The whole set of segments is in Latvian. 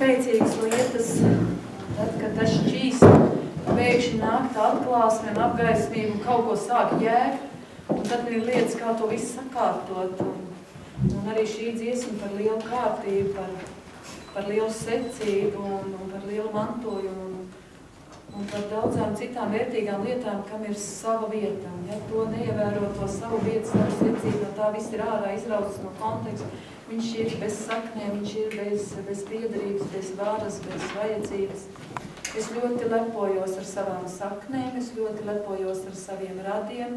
Spēcīgas lietas, tad, kad tas šķīst, pēkšņi nāk tā atklāsme un apgaismība un kaut ko sāk jēgt, un tad ir lietas, kā to visu sakārtot. Un arī šī dziesma par lielu kārtību, par lielu secību un par lielu mantojumu un par daudzām citām vērtīgām lietām, kam ir sava vieta. Ja to neievēro to savu vietu, savu secību, no tā viss ir ārā izrauts no konteksta. Viņš ir bez saknēm, viņš ir bez piederības, bez varas, bez vajadzības. Es ļoti lepojos ar savām saknēm, es ļoti lepojos ar saviem radiem,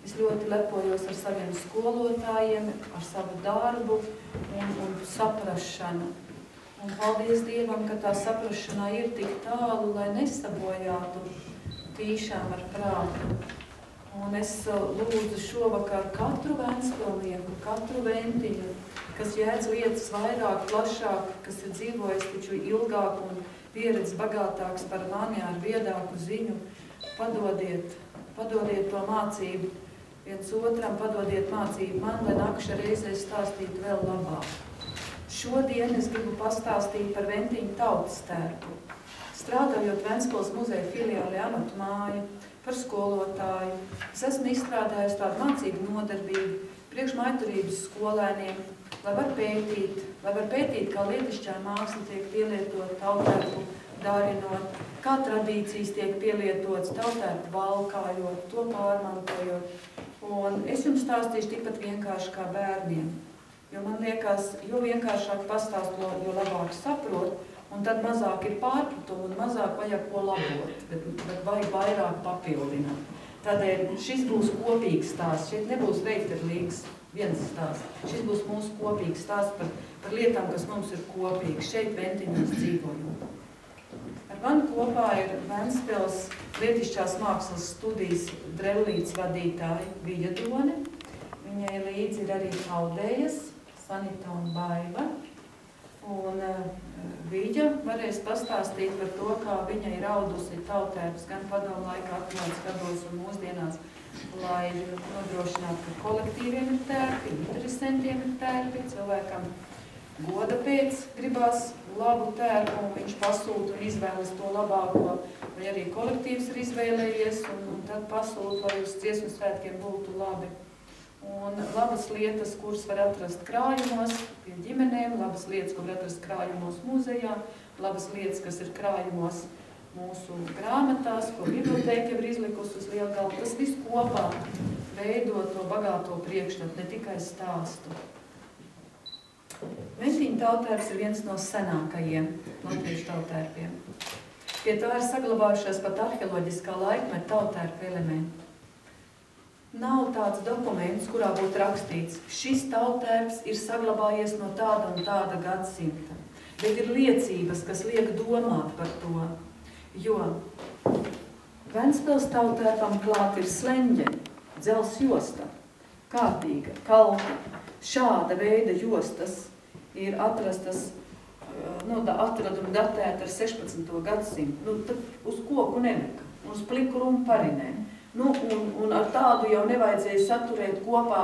es ļoti lepojos ar saviem skolotājiem, ar savu darbu un saprašanu. Un paldies Dievam, ka tā saprašanā ir tik tālu, lai nesabojātu tīšām ar prātu. Un es lūdzu šovakar katru ventspilnieku, katru ventiņu, kas jēdz lietas vairāk, plašāk, kas ir dzīvojis taču ilgāk un pieredz bagātāks par mani ar viedāku ziņu, padodiet to mācību viens otram, padodiet mācību man, lai nākšā reizē stāstītu vēl labāk. Šodien es gribu pastāstīt par Ventiņu tautas tērpu. Strādājot Ventspils muzeja filiālē amatu māju, par skolotāju, es esmu izstrādājusi tādu mācību nodarbību priekšmājturības skolēniem, lai var pētīt, kā lietišķā māksla tiek pielietot tautērpu darinot, kā tradīcijas tiek pielietotas tautērpu valkājot, to pārmantojot. Un es jums stāstīšu tikpat vienkārši kā bērniem, jo man liekas, jo vienkāršāk pastāst, jo labāk saprot, un tad mazāk ir pārpratumu un mazāk vajag ko labot, bet vajag vairāk papildināt. Tādēļ šis būs kopīgs stāsts, šeit nebūs veiktardlīgs viens stāsts. Šis būs mūsu kopīgs stāsts par lietām, kas mums ir kopīgas. Šeit Ventiņos dzīvojam. Ar mani kopā ir Ventspils lietišķās mākslas studijas drellītes vadītāja Vija Done. Viņai līdzi ir arī Aldējas, Sanita un Baiva. Un Vija varēs pastāstīt par to, kā viņa ir audusi tautērpus gan padomu laikā, 80. gados un mūsdienās, lai nodrošinātu, ka kolektīviem ir tērpi, interesantiem ir tērpi, cilvēkam goda pēc gribās labu tērpu, un viņš pasūta un izvēlas to labāko, vai arī kolektīvs ir izvēlējies, un tad pasūta, lai uz dziesmu svētkiem būtu labi. Un labas lietas, kuras var atrast krājumos pie ģimenēm, labas lietas, ko var atrast krājumos muzejā, labas lietas, kas ir krājumos mūsu grāmatās, ko bibliotēka ir izlikusi uz Lielgalvu. Tas viss kopā veido to bagāto priekšstatu, ne tikai stāstu. Ventiņu tautērps ir viens no senākajiem latviešu tautērpiem. Pie tā ir saglabājušās pat arheoloģiskā laikmeta tautērpu elementi. Nav tāds dokuments, kurā būtu rakstīts, šis tautērps ir saglabājies no tāda un tāda gadsimta, bet ir liecības, kas liek domāt par to, jo Ventspils tautērpam klāt ir sleņģe, dzels josta, kārtīga, kalta. Šāda veida jostas ir atrastas, atradumi datēti ar 16. gadsimtu, tad uz koku nemeka, uz pliku rumpu parinē. Un ar tādu jau nevajadzēja saturēt kopā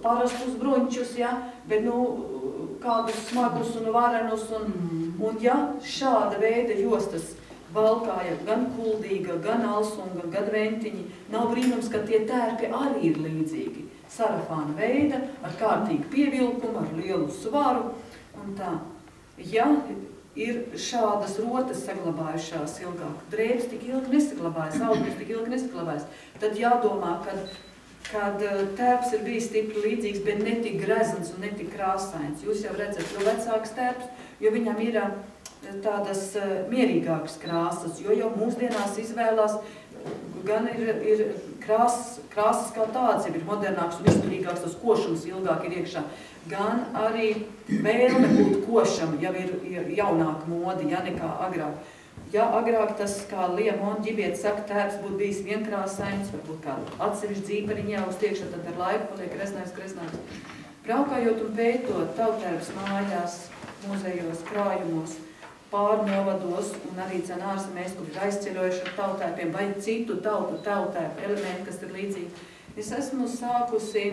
parastus bruņķus, ja, bet kādus smagus un varenus. Un ja šāda veida jostas valkāja gan Kuldīga, gan Alsunga, gan Ventiņi, nav brīnums, ka tie tērpi arī ir līdzīgi. Sarafāna veida, ar kārtīgu pievilkumu, ar lielu svaru un tā. Ja ir šādas rotas saglabājušās ilgāk. Drēbes tik ilgi nesaglabājas, audums tik ilgi nesaglabājas. Tad jādomā, kad tērps ir bijis stipri līdzīgs, bet ne tik grezns un ne tik krāsains. Jūs jau redzat, jo vecāks tērps, jo viņam ir tādas mierīgākas krāsas, jo jau mūsdienās izvēlās gan ir krāsas kā tāds jau ir modernāks un izturīgāks, tas košums ilgāk ir iekšā. Gan arī vēlme būt košam jau ir jaunāka modi, ja nekā agrāk. Ja agrāk tas, kā Liemona ģibieta saka, tērps būtu bijis vienkrāsains, varbūt kādu atsevišķu dzīpariņu jāuz tiekšā, tad ar laiku paliek greznāks. Braukājot un pētot tautērps mājās, muzejos, krājumos, pārnovados un arī ārzemēs, kur ir aizceļojuši ar tautērpiem vai citu tautu tautērpu elementi, kas ir līdzīgi. Es esmu sākusi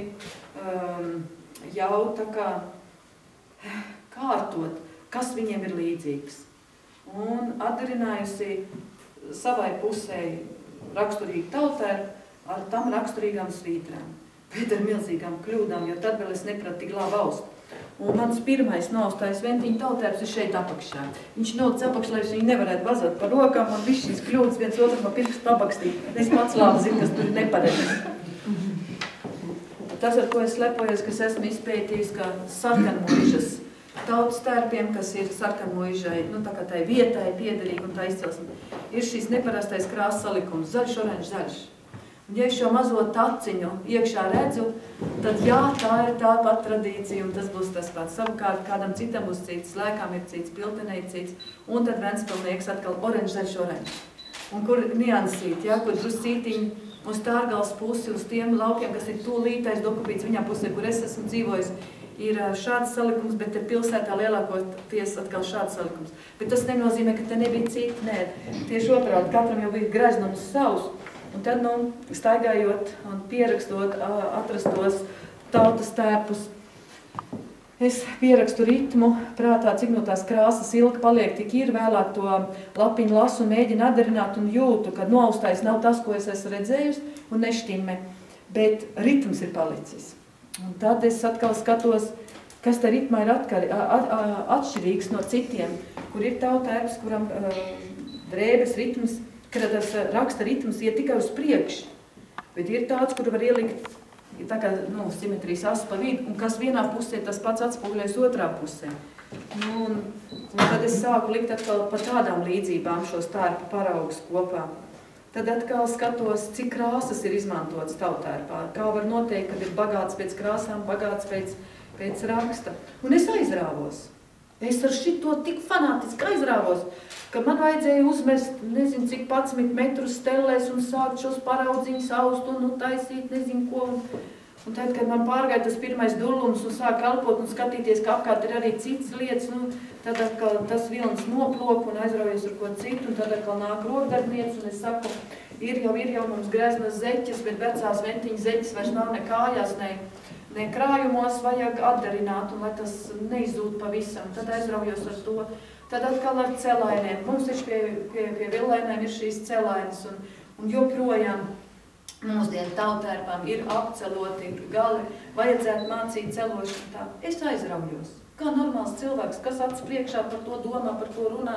jau tā kā kārtot, kas viņiem ir līdzīgs. Un atdarinājusi savai pusē raksturīgu tautērpu ar tam raksturīgām svītrām, bet ar milzīgām kļūdām, jo tad vēl es nepratu tik labi aust. Un mans pirmais nostājs ventiņu tautērps ir šeit apakšā. Viņš nolikts apakšā, lai viņi nevarētu vazāt par rokām un viss šīs kļūdas viens otram pa pirkstu pabakstīt. Es pats labi zinu, kas tur ir nepareizs. Tas, ar ko es lepojos, kas esmu izpētījis, ka sarkanmuižas tautas tērpiem, kas ir sarkanmuižai, tā kā tai vietai piederīgi un tā izcelsme, ir šīs neparastais krāsas salikums, zaļš, oranžs, zaļš. Un ja es šo mazo taciņu iekšā redzu, tad jā, tā ir tā pat tradīcija un tas būs tas pats. Savukārt kādam citam būs cits, Lēkām ir cits, Piltenē ir cits, un tad Ventspilnieks atkal oranžs, zaļš, oranžs. Un kur niansīt, ja, kur druscītiņi uz Tārgales pusi, uz tiem laukiem, kas ir tūlītais Dokupīts viņā pusē, kur es esmu dzīvojis, ir šāds salikums, bet te pilsētā lielākoties atkal šāds salikums. Bet tas nenozīmē, ka te nebija citi, nē. Tieši otrādi, katram jau bija greznums savs. Un tad, staigājot un pierakstot atrastos tautas tērpus, es pierakstu ritmu prātā, cik no tās krāsas ilgi paliek, tik ir, vēlāk to lapiņu lasu un mēģinu atdarināt un jūtu, ka noaustais nav tas, ko es esmu redzējusi un neštimme, bet ritms ir palicis. Un tad es atkal skatos, kas tā ritmā ir atšķirīgs no citiem, kur ir tautērps, kuram drēbes ritms, ka tas raksta ritms iet tikai uz priekšu, bet ir tāds, kur var ielikt tā kā simetrijas asu pa vidu, un kas vienā pusē, tas pats atspoguļojas otrā pusē. Un tad es sāku likt atkal par tādām līdzībām šos tērpu paraugus kopā. Tad atkal skatos, cik krāsas ir izmantotas tautērpā, kā var noteikt, kad ir bagāts pēc krāsām, bagāts pēc raksta. Un es aizrāvos. Es ar šito tik fanātiski aizrāvos, ka man vajadzēja uzmest, nezinu, cik 11 metrus stelēs un sākt šos paraudziņus aust un taisīt, nezinu ko. Un tad, kad man pārgāja tas pirmais dullums un sāk elpot un skatīties, ka apkārt ir arī citas lietas, tad atkal tas vilns noplok un aizraujies ar ko citu, un tad atkal nāk rokdarbniece, un es saku, ir jau mums greznas zeķes, bet vecās ventiņas zeķes vairs nav ne kājās, ne krājumos, vajag atdarināt, un lai tas neizzūd pavisam. Tad aizraujos ar to. Tad atkal ar celainiem. Mums taču pie villainēm ir šīs celainas, un joprojām mūsdienu tautērpām ir apceloti gali, vajadzētu mācīt celošanu tā. Es aizraujos. Kā normāls cilvēks, kas acis priekšā par to domā, par to runā,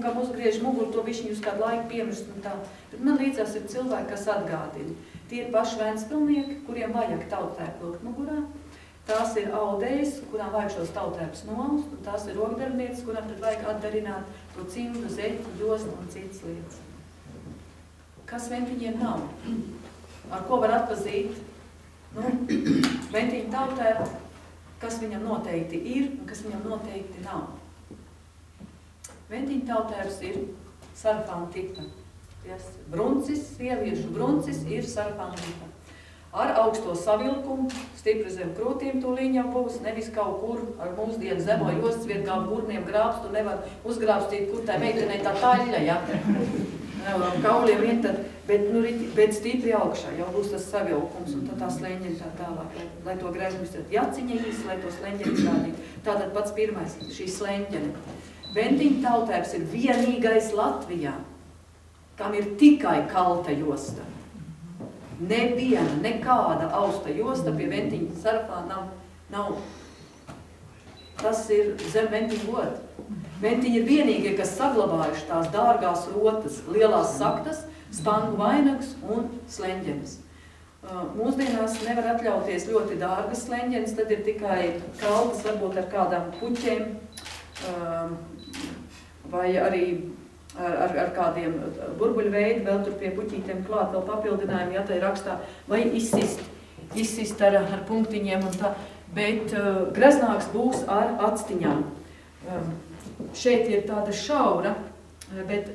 kam uzgriež muguru, to višķiņu uz kādu laiku piemirst un tā. Bet man līdzās ir cilvēki, kas atgādina. Tie ir paši Ventspilnieki, kuriem vajag tautērpu vilkt mugurā. Tās ir audējas, kurām vajag šos tautērpus noaust, un tās ir rokdarbnieces, kurām tad vajag atdarināt to cimdu, zeķu, jostu un citas lietas. Kas ventiņiem nav? Ar ko var atpazīt? Ventiņu tautērpu, kas viņam noteikti ir un kas viņam noteikti nav. Ventiņu tautērps ir sarfāna tipa. Bruncis, sieviešu bruncis ir sarfāna tipa. Ar augsto savilkumu, stipri zem krūtīm tūlīņ jau būs, nevis kaut kur ar mūsdienu zemo jostas vietu kā burniem grābstu, nevar uzgrābstīt, kur tā meitenei tā taļļa, ja? Kauliem vien tad, bet stipri augšā jau būs tas savilkums un tad tā sleņģeņa tā tālāk, lai to grēzmu izsēt. Jaciņa īsi, lai to sleņģeņu izrādīt. Tātad pats pirmais, šī sleņģene. Ventiņu tautērps ir vienīgais Latvijā, kam ir tikai kalta josta. Neviena, nekāda austa josta pie ventiņa sarfā nav. Tas ir zem ventiņu goda. Ventiņi ir vienīgie, kas saglabājuši tās dārgās rotas, lielās saktas, spangu vainagus un sleņģenes. Mūsdienās nevar atļauties ļoti dārgas sleņģenes, tad ir tikai kaltas, varbūt ar kādām puķiem, vai arī ar kādiem burbuļu veidu, vēl tur pie puķītiem klāt, vēl papildinājumi, ja tai rakstā, vai izsist ar punktiņiem un tā, bet greznāks būs ar actiņām. Šeit ir tāda šaura, bet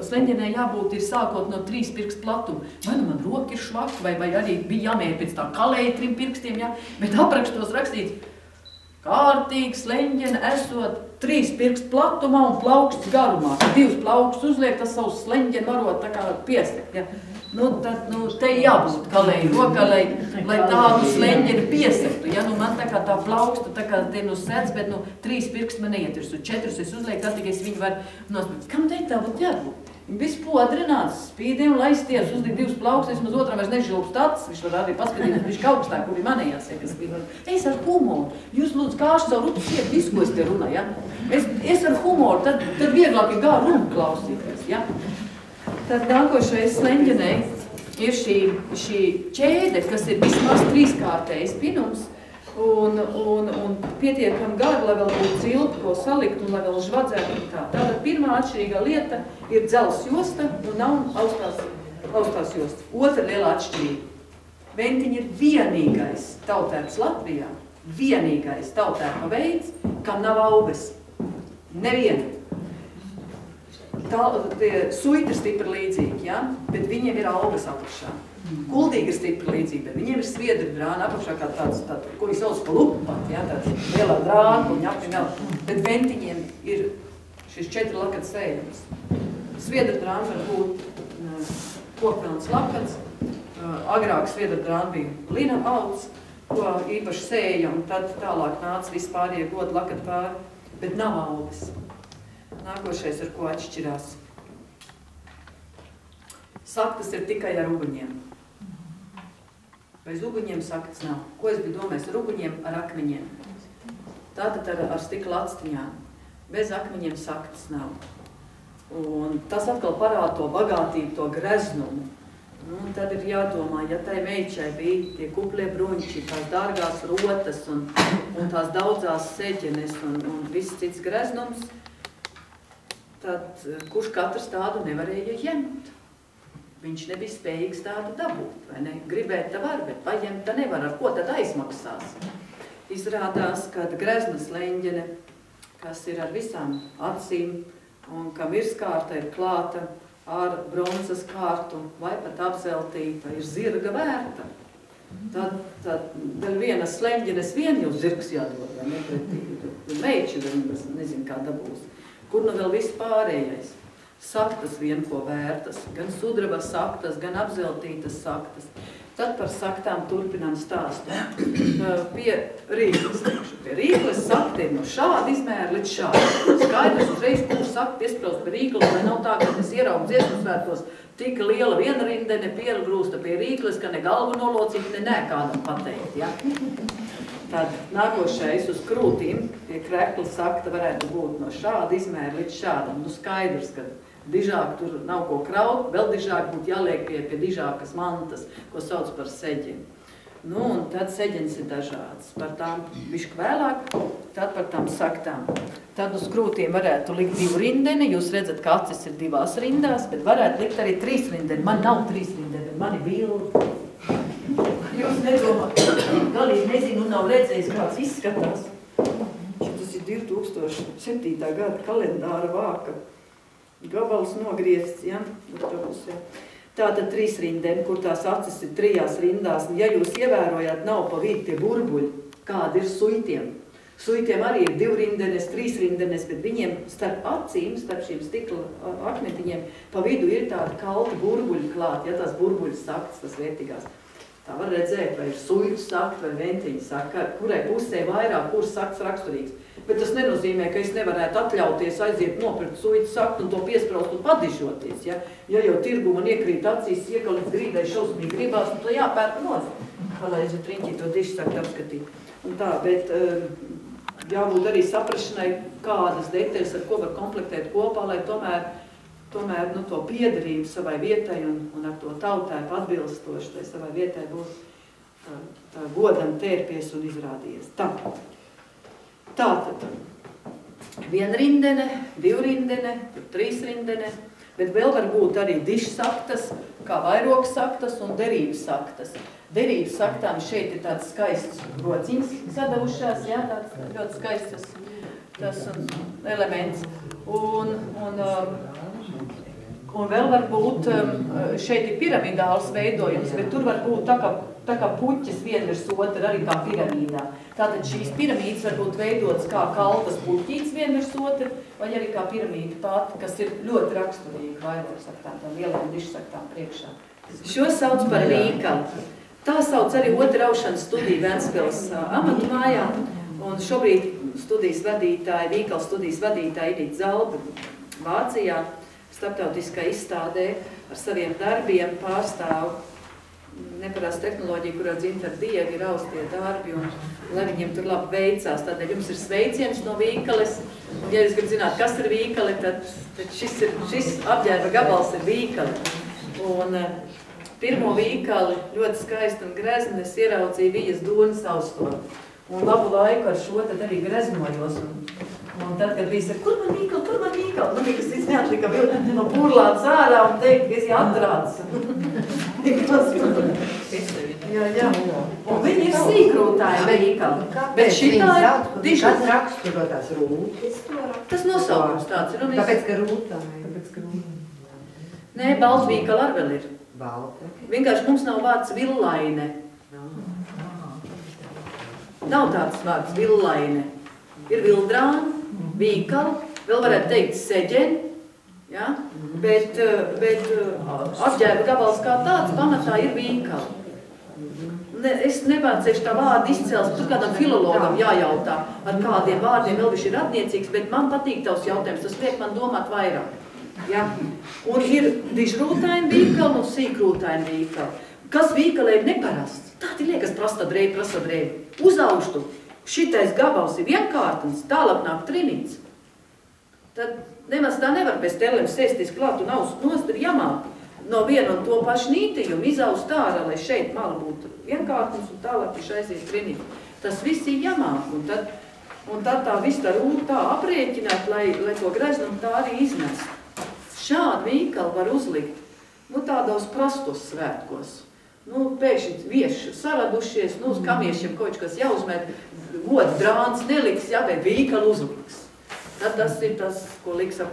sleņģenē jābūt ir sākot no 3 pirkstu platuma. Vai nu man roka ir švaka, vai arī bija jāmēra pēc tā kalēja 3 pirkstiem, ja? Bet aprakstos rakstīts, kārtīgi sleņģene esot 3 pirkstu platumā un plauksts garumā. Kad 2 plaukstus uzliek, tas savus sleņģeni varot tā kā piesekt, ja? Tad te jābūt kalēja roka, lai tādu sleņģeni piesektu, ja? Man tā kā tā plauksta, tā kā te sēdz, bet 3 pirksti man neietirs, un 4 es uzlieku, tad tikai es viņu varu nospēt. Kam te tā būtu jābūt? Viņi visu podrināts, spīdiem, laisties, uzliek 2 plaukstus, vismaz otram vairs nežilbst acis, viņš var arī paskatīt, viņš kaut augstāk, kur ir manējās, ja, kas bija. Es ar humoru, jūs lūdzu kāšu savu rutu siet, visu, ko es te runāju, ja? Es ar humoru, tad vieglāk ir gāru runu klausīties, ja? Tad nākošais sleņģenei ir šī ķēde, kas ir vismaz 3-kārtējs pinums un pietiekami gara, lai vēl būtu cilpi, ko salikt un lai vēl žvadzētu un tā. Tātad pirmā atšķirīgā lieta ir dzels josta un nav austās jostas. Otra lielā atšķirība. Ventiņi ir vienīgais tautērps Latvijā, vienīgais tautērpa veids, kam nav aubes. Neviena. Suita ir stipri līdzīgi, ja? Bet viņiem ir aubes apakšā. Kuldīgi ir stipri līdzīgi, bet viņiem ir sviedra drāna apakšā kā tāds, ko viņi sauc pa lupat, ja? Tāds lielā drāna, ko viņi apviņ. Bet ventiņiem ir šis 4 lakats sējums. Sviedra drāna var būt kokpilns lakats. Agrāk sviedra drāna bija lina auds, ko īpaši sēja, un tad tālāk nāca vispārējie godu lakati pāri, bet nav aubes. Nākošais, ar ko atšķirās. Saktas ir tikai ar uguņiem. Bez uguņiem saktas nav. Ko es biju domājis? Ar uguņiem, ar akmeņiem. Tātad ar stikla actiņām. Bez akmeņiem saktas nav. Un tas atkal parāda to bagātību, to greznumu. Tad ir jādomā, ja tai meičai bija tie kuplie bruņči, tās dārgās rotas un tās daudzās seģenes un viss cits greznums, tad kurš katrs tādu nevarēja ņemt. Viņš nebija spējīgs tādu dabūt, vai ne? Gribēt tā var, bet paņemt tā nevar, ar ko tad aizmaksās. Izrādās, ka grezna sleņģene, kas ir ar visām acīm un kam virskārta ir klāta ar bronzas kārtu vai pat apzeltīta, ir zirga vērta. Tad vēl viena sleņģenes vien jau zirgs jādod, vai ne pretī. Meiči vēl nezinu, kā dabūs. Kur nu vēl viss pārējais? Saktas vien ko vērtas, gan sudraba saktas, gan apzeltītas saktas. Tad par saktām turpinām stāstu. Pie rīkles, pie rīkles sakta ir no šāda izmēra līdz šāda. Skaidrs uzreiz, kur sakta piespraust pie rīkles, lai nav tā, ka es ieraugu dziesmu svētkos tik liela viena rindene piergrūsta pie rīkles, ka ne galvu nolocīt, ne kādam pateikt, ja? Tad nākošais uz krūtīm pie krekla sakta varētu būt no šāda izmēra līdz šādam. Skaidrs, ka dižāk tur nav ko kraut, vēl dižāk būtu jāliek pie dižākas mantas, ko sauc par seģeni. Un tad seģenes ir dažādas. Par tām bišķi vēlāk, tad par tām saktām. Tad uz krūtīm varētu likt 2 rindeni, jūs redzat, ka acis ir 2 rindās, bet varētu likt arī 3 rindeni. Man nav 3 rindeni, man ir bildi. Jūs nedomāt, galīgi nezinu un nav redzējis, kāds izskatās. Tas ir 2007. gada kalendāra vāka. Gabals nogriezts, ja? Tātad 3 rindeni, kur tās acis ir 3 rindās. Ja jūs ievērojāt, nav pa vidu tie burbuļi, kādi ir suitiem. Suitiem arī ir 2 rindenes, 3 rindenes, bet viņiem starp acīm, starp šīm stikla akmentiņiem, pa vidu ir tādi kalti burbuļi klāt, ja tās burbuļi saktas, tas vērtīgās. Tā var redzēt, vai ir suitu sakta vai ventiņa sakta, kurai pusē vairāk, kuras saktas raksturīgs. Bet tas nenozīmē, ka es nevarētu atļauties aiziet nopirkt suitu saktu un to piespraust un padižoties. Ja jau tirgu man iekrīt acīs, iekalīt grīdai šausmīgi gribās, un to jāpērk nos. Lai es riņķī to dišu saktu apskatīt. Un tā, bet jābūt arī saprašanai, kādas detaļas ar ko var komplektēt kopā, lai tomēr to piederību savai vietai un ar to tautēpu atbilstoši, lai savai vietai būtu tā godam tērpies un izrādījies. Tātad, vienrindene, divrindene, trīsrindene, bet vēl var būt arī dišsaktas, kā vairogsaktas un derības saktas. Derības saktām šeit ir tāds skaists rociņas sadavušās, jā, tāds ļoti skaists tas elements. Un vēl var būt, šeit ir piramidāls veidojums, bet tur var būt tā kā puķis vien virs otra, arī kā piramīdā. Tātad šīs piramīdas var būt veidotas kā kaltas puķītes vien virs otra, vai arī kā piramīda pati, kas ir ļoti raksturīga vairosaktām, tām lielām dišsaktām priekšā. Šo sauc par vīkali. Tā sauc arī otra aušanas studiju Ventspils amatu mājā, un šobrīd studijas vadītāja, vīkala studijas vadītāja Irita Zalba Vācijā, starptautiskā izstādē ar saviem darbiem pārstāv neparāstu tehnoloģiju, kurā dzimta ar Dievu ir austie darbi, un lai viņiem tur labi veicās. Tādēļ jums ir sveiciens no vīkales, un ja jūs gribat zināt, kas ir vīkale, tad šis apģērba gabals ir vīkale. Un pirmo vīkali ļoti skaisti un grezni es ieraudzīju Vijas Donas austo. Un labu laiku ar šo tad arī greznojos. Un tad, kad bija saka, kur man vīkali? Nu, nekas cits neatlika no pūrlāts ārā un teikt, ka esi atrāds. Jā. Un viņi ir sīkrūtāji vīkali. Bet šitā ir dižu. Kas raksturo tās rūtis? Tas nosaukums tāds ir. Tāpēc, ka rūtāji. Nē, baltvīkali ar vēl ir. Balta. Vienkārši mums nav vārds villaine. Nav tāds vārds villaine. Ir vildrāna, vīkala, vēl varētu teikt seģeni, ja? bet apģērba gabals kā tāds pamatā ir vīkala. Es nepārcēšu tā vārdu izcels, tur kādam filologam jājautā, ar kādiem vārdiem vēl viņš ir atniecīgs, bet man patīk tavs jautājums, tas liek man domāt vairāk. Ja? Un ir dižrūtaini vīkali un sīkrūtaini vīkali. Kas vīkalē ir neparasts? Tādi liekas prasa drēbi. Uzauštu, šitais gabals ir vienkārtins, tālāk nāk trinīts. Tad nemaz tā nevar pēc telēm sēsties klāt un nost ir jāmāk no vienu un to pašu nītījumu izaust ārā, lai šeit mala būtu vienkārtins un tālāk viņš aizies trinīts. Tas viss ir jāmāk. Un tad tā viss tā rūt tā aprēķināt, lai to greznumu tā arī iznest. Šādu vīkalu var uzlikt tādos prastos svētkos. Pēkšņi vieši saradušies, uz kamiešiem kaut kas jāuzmet, gods drāns neliks, bet vīkali uzliks. Tad tas ir tas, ko liks ap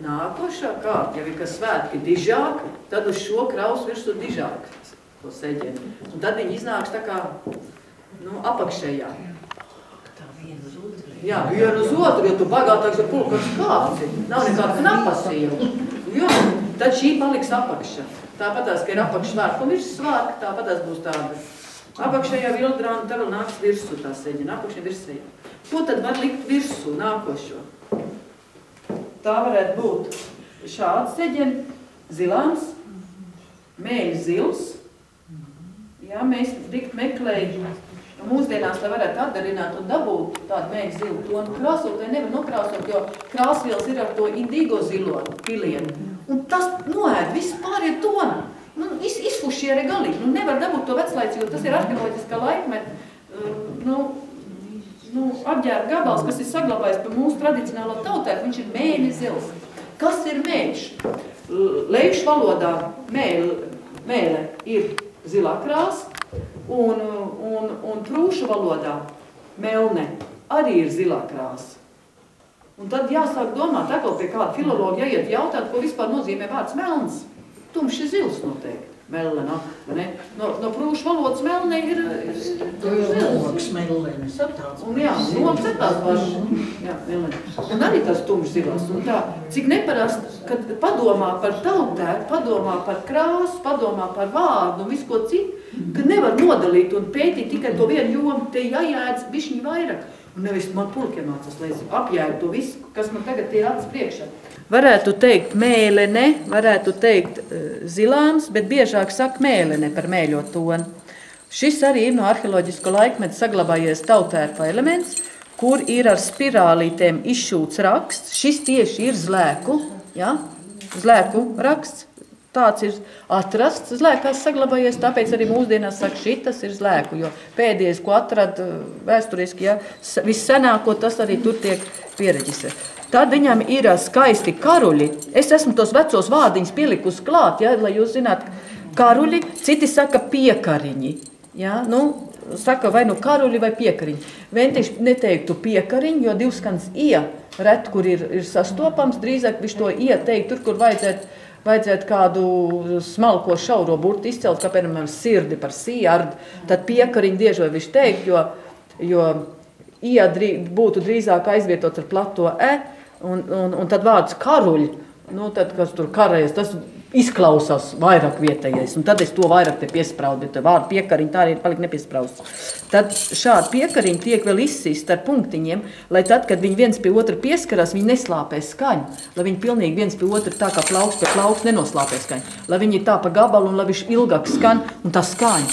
nākošā kārta. Ja ir kas svētki dižāk, tad uz šo kraus virsū dižāk, to seģeni. Un tad viņi iznāks tā kā apakšējā. Tā viena uz otru. Jā, viena uz otru, jo tu bagātāks ar pulkars kāci. Nav nekāda knapasība. Jā, tad šī paliks apakšā. Tāpatās, ka ir apakšsvārka un virssvārka, tāpatās būs tāda. Apakšējā vildrāna, tā vēl nāks virsū tā seģena, apakšņa virsējā. Ko tad var likt virsū nākošo? Tā varētu būt šāds seģeni, zilāns, mēļs zils. Jā, mēs dikt meklējam. Mūsdienās, lai varētu atdarināt un dabūt tādu mēļs zilu tonu, krāsot, tai nevar nokrāsot, jo krāsvielas ir ar to indigo zilo pilienu. Un tas noēd visu pārējie toni. Izfušie regalīgi. Nevar dabūt to veclaicīgi, jo tas ir arheoloģiskā laikmeta. Apģērba gabals, kas ir saglabājis par mūsu tradicionālo tautē, viņš ir mēļi zils. Kas ir mēļš? Leišu valodā mēle ir zilā krāsa, un prūšu valodā melne arī ir zilā krāsa. Un tad jāsāk domāt, atkal pie kāda filologa jāiet jautāt, ko vispār nozīmē vārds melns. Tumši zils noteikti. Melena, vai ne? No prūšu valodas melne ir Noks mellenes, tāds. Un jā, noks ir tās paši. Jā, melene. Un arī tās tumši zilās. Un tā, cik neparasti, kad padomā par tautēru, padomā par krāsu, padomā par vārdu un visu ko citu, kad nevar nodalīt un pētīt tikai to vienu jomu, te jājēdz bišķiņ vairāk. Un nevis man pulkiem mācās, lai es apjēdu to visu, kas man tagad ir acis priekšā. Varētu teikt mēlene, varētu teikt zilāns, bet biežāk saka mēlene par mēļo tonu. Šis arī ir no arheoloģisko laikmeta saglabājies tautērpa elements, kur ir ar spirālītēm izšūts raksts. Šis tieši ir zlēku, ja? Zlēku raksts. Tāds ir atrasts zlēkās saglabājies, tāpēc arī mūsdienās saka, šitas ir zlēku, jo pēdējais, ko atrada vēsturiski, ja, vissenāko, tas arī tur tiek piereģistrēts. Tad viņam ir skaisti karuļi. Es esmu tos vecos vārdiņus pielikusi klāt, ja, lai jūs zināt, karuļi, citi saka piekariņi. Ja, nu, saka vai nu karuļi vai piekariņi. Ventiņš neteiktu piekariņi, jo divskans ie, ret, kur ir sastopams, drīzāk viņš to ieteikt, tur, kur vajadzētu kādu smalko šauro burtu izcelt, kā piemēram sirdi par sierdu, tad piekariņi diežo viņš teikt, jo ie būtu drīzāk aizvietots ar plato un tad vārds karuļi, nu tad, kas tur karējas, tas izklausās vairāk vietējais, un tad es to vairāk te piespraudu, bet vārdu piekariņi tā arī palika nepiesprausts. Tad šādi piekariņi tiek vēl izsīst ar punktiņiem, lai tad, kad viņi viens pie otra pieskarās, viņi neslāpē skaņu, lai viņi pilnīgi viens pie otra tā kā plauks pie plauks nenoslāpē skaņu, lai viņi tā pa gabalu un lai viņš ilgāk skan un tā skaņa.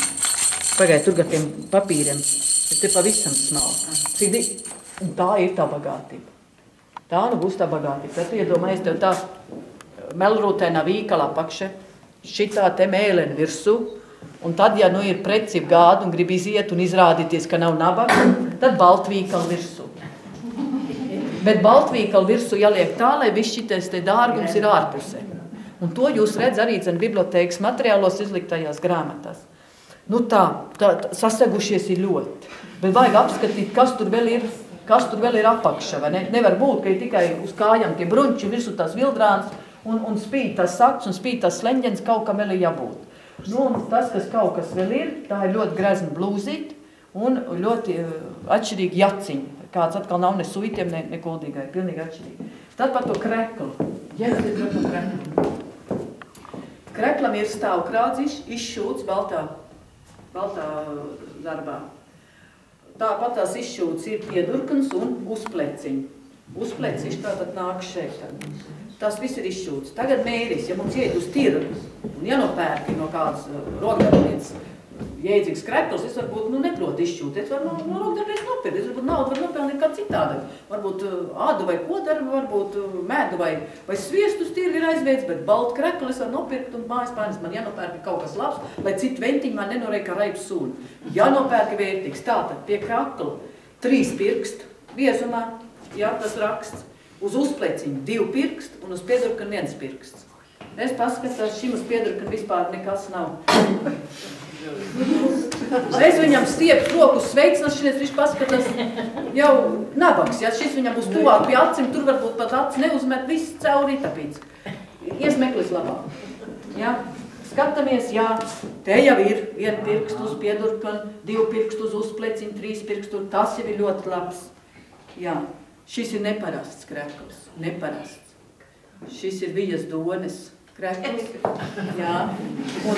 Pagaid, tur gar tiem papīriem, bet te pavisam smalki. Un tā ir tā bagātība. Tā nu būs tā bagātība. Tad iedomājies tev tā melrūtēnā vīkala apakše, šitā te mēlena virsū, un tad, ja nu ir precīvi gādu un grib iziet un izrādīties, ka nav nabaga, tad baltvīkala virsū. Bet baltvīkala virsū jāliek tā, lai viss šitais te dārgums ir ārpusē. Un to jūs redz arī bibliotēkas materiālos izliktajās grāmatās. Nu tā sasegušies ir ļoti. Bet vajag apskatīt, kas tur vēl ir apakša, vai ne? Nevar būt, ka ir tikai uz kājām tie bruņči, virsū tās vildrāns, un spīd tas sakts, un spīd tas sleņģens, kaut kam vēl ir jābūt. Nu, un tas, kas kaut kas vēl ir, tā ir ļoti grezna blūzīt un ļoti atšķirīgi jaciņi. Kāds atkal nav ne suitiem, ne kuldīgai, pilnīgi atšķirīgi. Tad par to kreklu. Ģēsies par to kreklu. Kreklam ir stāvkrādzis, izšūts baltā darbā. Tāpat tās izšūts ir piedurkans un uzpleciņi. Uzpleciņš tātad nāk šeit. Tas viss ir izšūts. Tagad mēris, ja mums iet uz tirgu un jānopērki no kādas rokdarbnieces jēdzīgs krekls, es varbūt neprotu izšūt. Es varu no rokdarbnieces nopirkt. Es varbūt naudu var nopelnīt kā citādi. Varbūt ādu vai kodarbu, varbūt mēdu vai sviestu uz tirgu ir aizveids, bet baltu kreklu es varu nopirkt un mājas pārnes man jānopērki kaut kas labs, lai citu ventiņu man nenoreik kā raibu sūni. Jānopērki vērtīgs. Tātad pie krekla 3 pirksti biezumā, jā, tas raksts. Uz uzpleciņu 2 pirksti un uz piedurkanu 1 pirksts. Es paskatās, šim uz piedurkanu vispār nekas nav. Es viņam stiepu rokas sveicināšanos, viņš paskatās jau nabaks. Ja šis viņam būs tuvāk pie acim, tur varbūt pat acis neuzmet, viss cauri tapīts. Iesmeklis labāk. Ja? Skatāmies, jā, te jau ir 1 pirkstu uz piedurkanu, 2 pirkstu uz uzpleciņu, 3 pirkstu, tas jau ir ļoti labs. Jā. Šis ir neparasts krekls, neparasts. Šis ir Vijas Dones krekls, jā. Un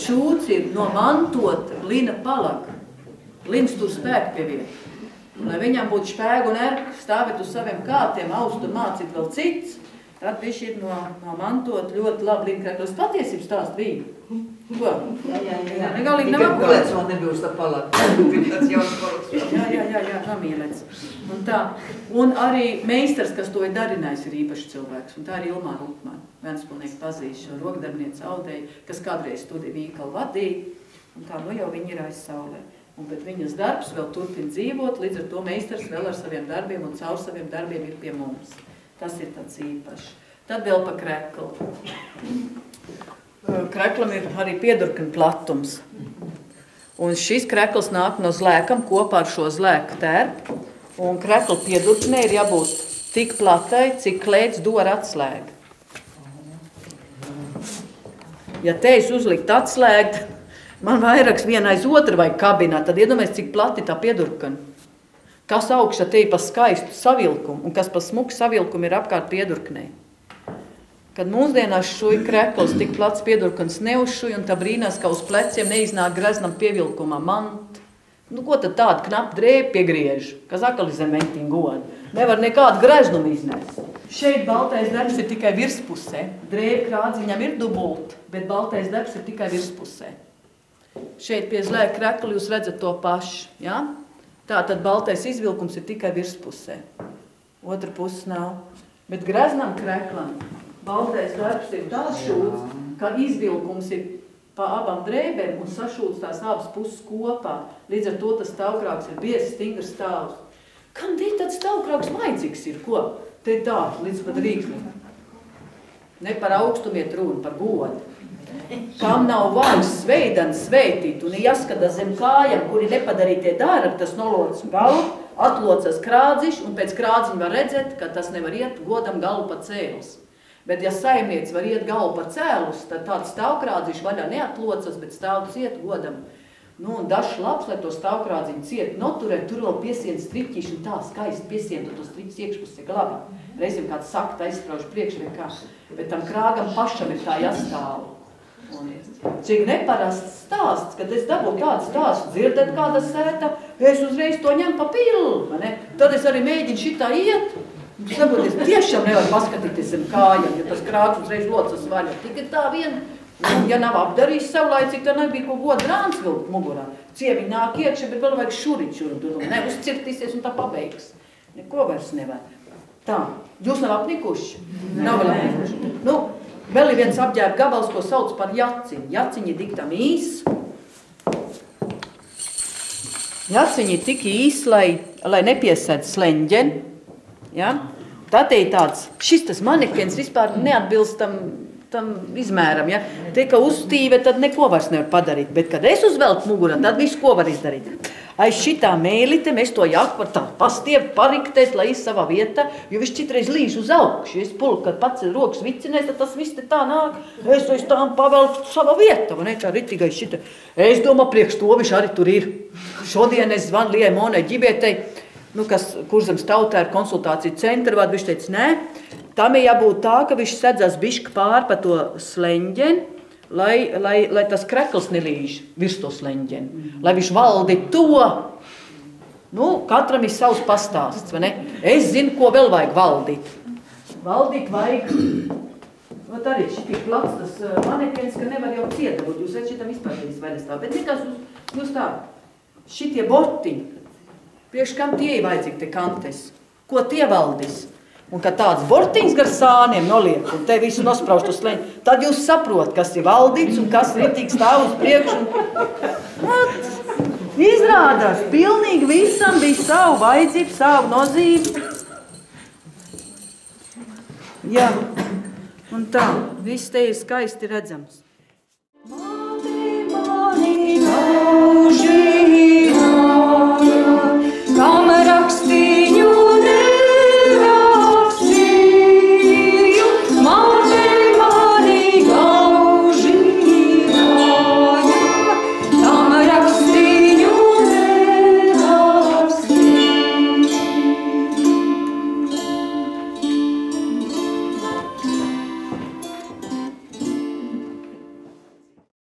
šūts ir no mantota lina palaka. Lins tur spēku pieviet. Lai viņam būtu spēku un erku, stāvēt uz saviem kātiem, aust un mācīt vēl cits, tad viņš ir no mantot ļoti labi lina krekls. Patiesību stāst bija. Ko? Jā. Negalīgi nav apkārt. Gulēts man nebūs tā palaka. Jā, namielēts. Un tā. Un arī meistars, kas to ir darinājis, ir īpašs cilvēks. Un tā ir Ilmāra Rupmana. Ventspilnieki pazīst šo rokdarbnieci Audēju, kas kādreiz studiju vīkalu vadīja. Un tā nu jau viņi ir aiz saulē. Un bet viņas darbs vēl turpina dzīvot, līdz ar to meistars vēl ar saviem darbiem un caur saviem darbiem ir pie mums. Tas ir tāds īpašs. Tad vēl pa kreklu. Kreklam ir arī piedurkana platums. Un šis krekls nāk no zlēkam kopā ar šo zlēku tērpu. Un krekla piedurknē ir jābūt tik platai, cik klēts dora atslēga. Ja te es uzlikt atslēgu, man vairāks viena aiz otru vai kabinā, tad iedomājies, cik plati tā piedurkana. Kas augšā te ir pa skaistu savilkumu un kas pa smuku savilkumu ir apkārt piedurknē. Kad mūsdienās šuj krekls tik plats piedurkans neuzšuj un tā brīnās, ka uz pleciem neiznāk greznam pievilkumā manta. Nu, ko tad tādu knapu drēbi piegriež, kas akali zem ventiņu goda? Nevar nekādu greznumu iznest. Šeit baltais darbs ir tikai virspusē. Drēbi krādziņam ir dubulti, bet baltais darbs ir tikai virspusē. Šeit pie zlēka krekla jūs redzat to pašu. Ja? Tātad baltais izvilkums ir tikai virspusē. Otra puses nav. Bet greznam kreklam baltais darbs ir tāds šūts, ka izvilkums ir pa abām drēbēm un sašūts tās abas puses kopā. Līdz ar to tas stāvkrāks ir biezs, stingrs stāvs. Kam te tāds stāvkraugs maidzīgs ir, ko? Te tā, līdz pat rīklim. Ne par augstumiet runa, par godu. Kam nav vairs sveidans sveitīt un jāskatās zem kājām, kuri nepadarītie darbi, tas noloc galvu, atlocas krādziši, un pēc krādziņa var redzēt, ka tas nevar iet godam galvu pa cēlus. Bet ja saimniec var iet galvu pa cēlus, tad tāds stāvkrādziši vaļā neatlocas, bet stāv ciet godam. Nu, un dažs labs, lai to stāvkrādziņu ciet noturē, tur vēl piesien striķiši un tā skaisti piesien, to striķis iekšpusē glabā. Reizēm kāds saka, aizsprauž priekšrekā, bet tam krāgam pašam ir tā jāstāv. Un cik neparasts stāsts, kad es dabūju tādu stāstu, dzirdēt kāda sēta, es uzreiz to ņem pa pillu, vai ne? Tad es arī mēģinu šitā iet. Saproties, tiešām nevar paskatīties zem kājām, jo tas krāks uzreiz locas vaļā. Tikai tā vien, ja nav apdarījis savlaicīgi, tad nebija ko godu rāns vilkt mugurā. Cieviņi nāk iekšā, bet vēl vajag šurit šuru, ne uzcirtīsies un tā pabeigs. Neko vairs nevar. Tā, jūs nav apnikuši? Nav vēl apnikuši. Nu, vēl ir viens apģērba gabals, ko sauc par jaciņu. Jaciņi ir tik tam īs. Jaciņi ir tik īs, lai nepiesēd sleņģeni. Ja? Tad ir tāds, šis tas manekens vispār neatbilst tam izmēram. Ja? Te, ka uzstīve, tad neko vairs nevar padarīt. Bet, kad es uzvelku mugurā, tad visu, ko var izdarīt. Aiz šitā mēlite mēs to jāku par tā pastievu pariktēt, lai ir savā vietā, jo viņš citreiz līž uz augšu. Es pulku, kad pats ir rokas vicinēs, tad tas viss te tā nāk. Es tām pavelku savā vietā, vai ne, tā ritīgai šita. Es domāju, priekš to viņš arī tur ir. Šodien es zvanu Lijai Monai Ģibietei, kas Kurzemes tautā ir konsultācija centra, viņš teica, nē, tam ir jābūt tā, ka viņš sedzās bišķi pār pa to sleņģeni, lai tas krekls nelīž virs to sleņģeni, lai viņš valdi to. Nu, katram ir savs pastāsts, vai ne? Es zinu, ko vēl vajag valdīt. Valdīt vajag, vat arī šitik plats tas manekens, ka nevar jau ciedabūt, jūs veic šitam izpētīs vaļastāv, bet nekas jūs tā, šitie bortiņi, priekš kam tie ir vajadzīgi te kantes, ko tie valdīs? Un kad tāds bortiņš gar sāniem noliek un te visu nosprauž uz sleņu, tad jūs saprot, kas ir valdīts un kas ritīgi stāv uz priekšu. Izrādās, pilnīgi visam bija savu vajadzību, savu nozīmi. Jā, un tā, viss te ir skaisti redzams.